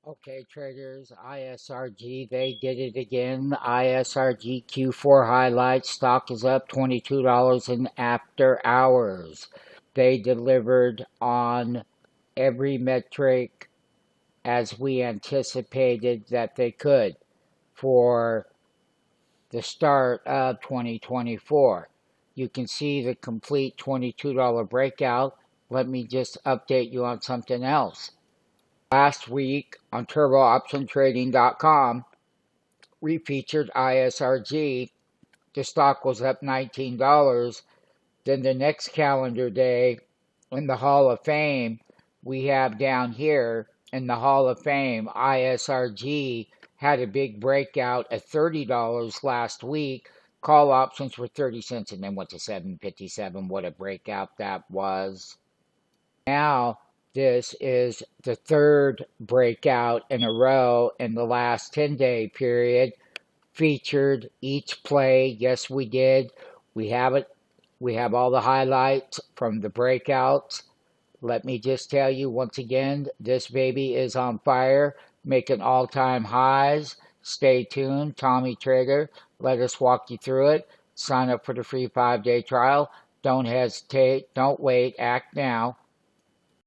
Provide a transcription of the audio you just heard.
Okay, traders, ISRG, they did it again. ISRG Q4 highlights. Stock is up $22 in after hours. They delivered on every metric as we anticipated that they could for the start of 2024. You can see the complete $22 breakout. Let me just update you on something else. Last week on TurboOptionTrading.com, we featured ISRG. The stock was up $19. Then the next calendar day in the Hall of Fame, we have down here in the Hall of Fame, ISRG had a big breakout at $30 last week. Call options were 30 cents and then went to 7.57. What a breakout that was. Now, this is the third breakout in a row in the last 10-day period. Featured each play. Yes, we did. We have it. We have all the highlights from the breakouts. Let me just tell you once again, this baby is on fire, making all-time highs. Stay tuned, Tommy Trader. Let us walk you through it. Sign up for the free 5-day trial. Don't hesitate. Don't wait. Act now.